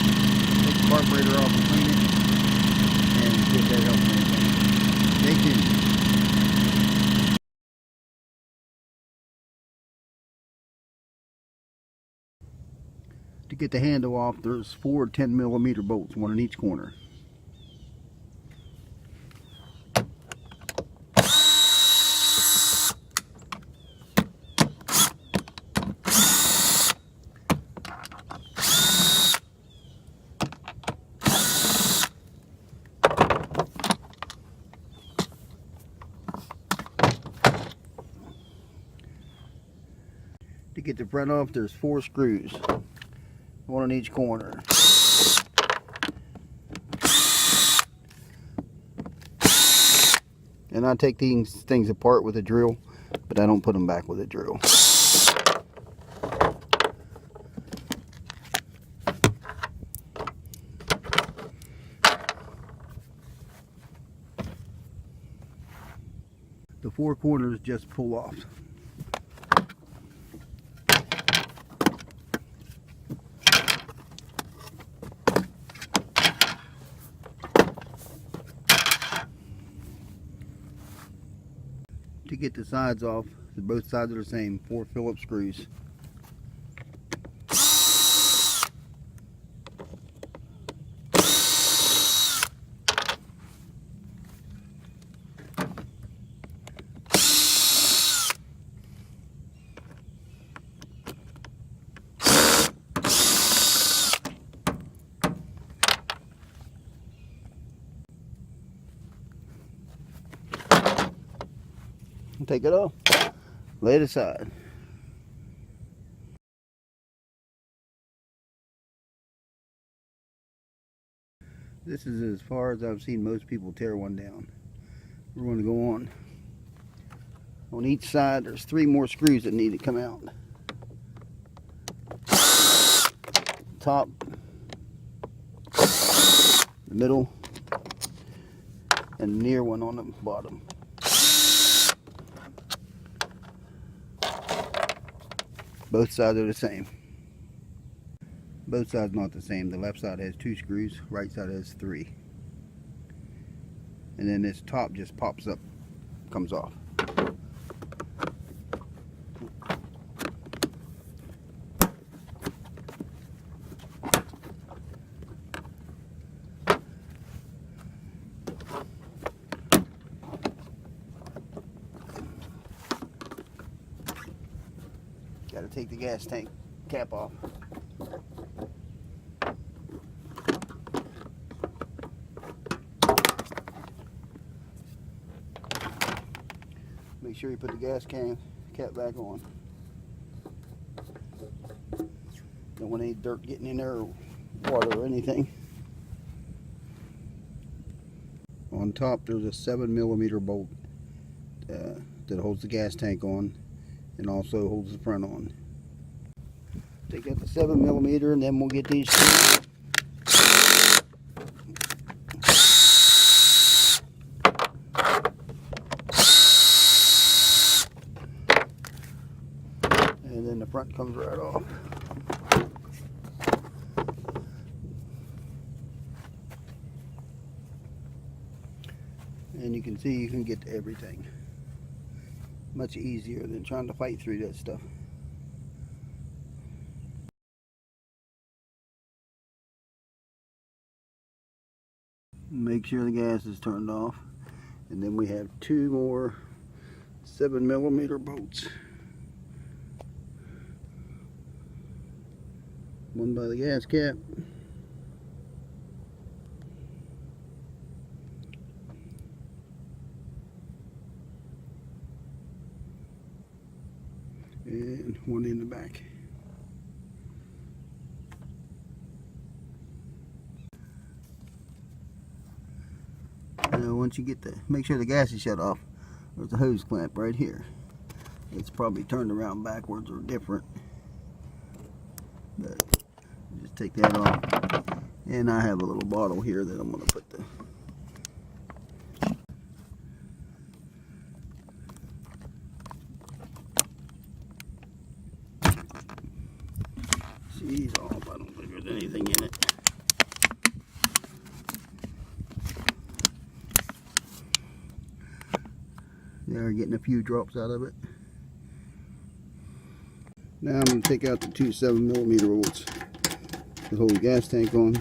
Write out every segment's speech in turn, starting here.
Take the carburetor off and clean it, and see if that helps anything. Stay tuned. To get the handle off, there's 4 10mm bolts, one in each corner. To get the front off, there's 4 screws, one in each corner. And I take these things apart with a drill, but I don't put them back with a drill. The 4 corners just pull off. To get the sides off, both sides are the same, 4 Phillips screws. Take it off, lay it aside. This is as far as I've seen most people tear one down. We're going to go on. On each side, there's 3 more screws that need to come out. Top, the middle, and the near one on the bottom. Both sides are the same. Both sides not the same. The left side has 2 screws, right side has 3. And then this top just pops up, comes off. Got to take the gas tank cap off. Make sure you put the gas can cap back on. Don't want any dirt getting in there or water or anything. On top there's a 7mm bolt that holds the gas tank on and also holds the front on. Take out the 7mm and then we'll get these screws. And then the front comes right off. And you can see you can get to everything. Much easier than trying to fight through that stuff. Make sure the gas is turned off. And then we have 2 more 7mm bolts. One by the gas cap. And one in the back. Now once you get make sure the gas is shut off, there's a hose clamp right here. It's probably turned around backwards or different. But just take that off. And I have a little bottle here that I'm going to put the she's off. I don't think there's anything in it. They're getting a few drops out of it. Now I'm going to take out the two 7mm bolts that hold the gas tank on.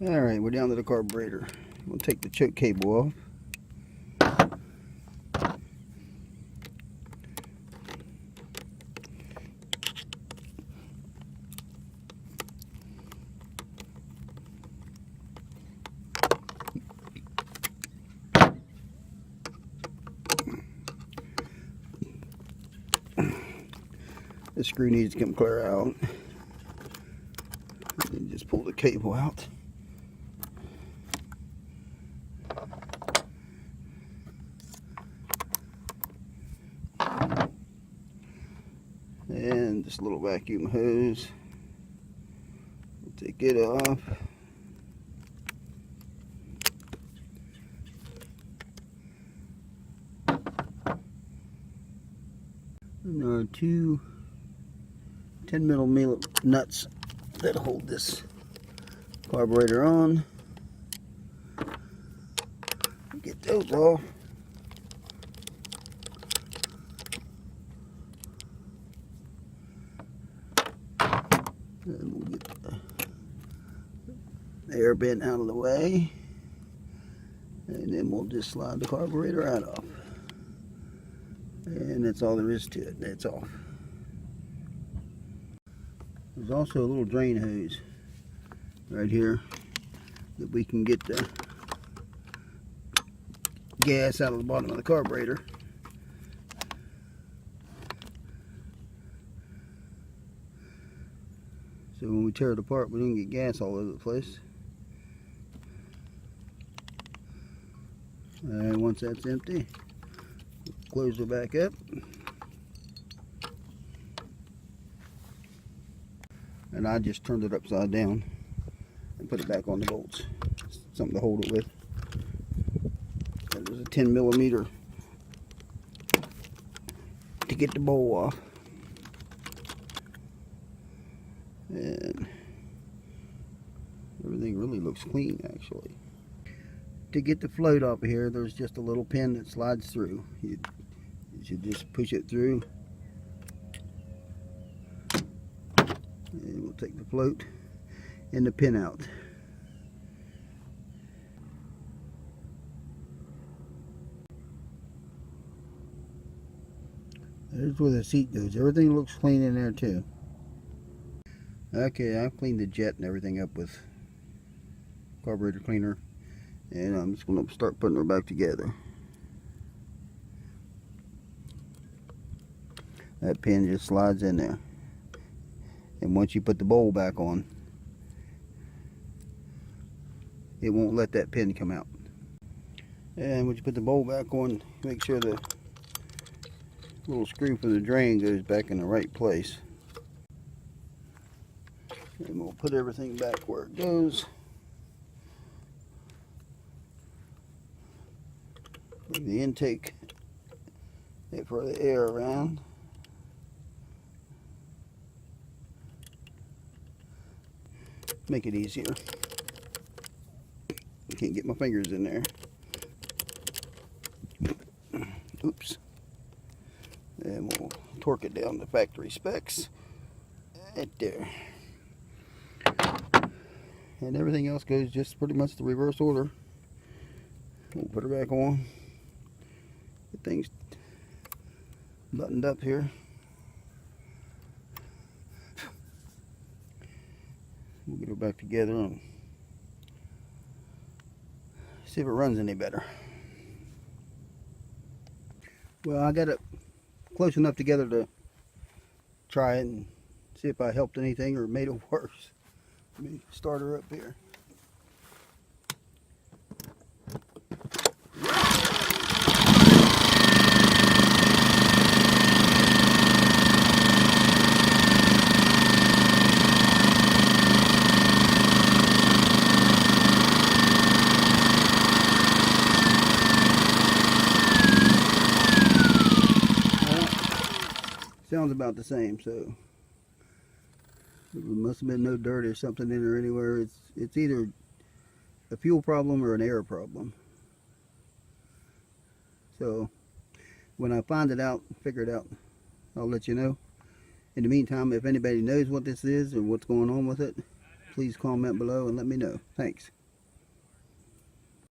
Alright, we're down to the carburetor. We'll take the choke cable off. This screw needs to come clear out. And just pull the cable out. And this little vacuum hose, we'll take it off. And there are two 10mm nuts that hold this carburetor on. Get those off. And we'll get the air vent out of the way, and then we'll just slide the carburetor out off. And that's all there is to it. That's off. There's also a little drain hose right here that we can get the gas out of the bottom of the carburetor. So when we tear it apart, we don't get gas all over the place. And once that's empty, close it back up. And I just turned it upside down and put it back on the bolts. Something to hold it with. There's a 10mm to get the bowl off. And everything really looks clean, actually. To get the float off of here, there's just a little pin that slides through. You should just push it through. And we'll take the float and the pin out. There's where the seat goes. Everything looks clean in there too. Okay, I've cleaned the jet and everything up with carburetor cleaner, and I'm just going to start putting her back together. That pin just slides in there, and once you put the bowl back on, it won't let that pin come out. And once you put the bowl back on, make sure the little screw for the drain goes back in the right place. And we'll put everything back where it goes. Bring the intake for the air around. Make it easier. I can't get my fingers in there. Oops. And we'll torque it down to factory specs. Right there. And everything else goes just pretty much the reverse order. We'll put her back on. Get things buttoned up here. We'll get her back together and see if it runs any better. Well, I got it close enough together to try it and see if I helped anything or made it worse. Let me start her up here. sounds about the same, so there must have been no dirt or something in there anywhere. It's either a fuel problem or an air problem. So when I find it out, figure it out, I'll let you know. In the meantime, if anybody knows what this is or what's going on with it, please comment below and let me know. Thanks.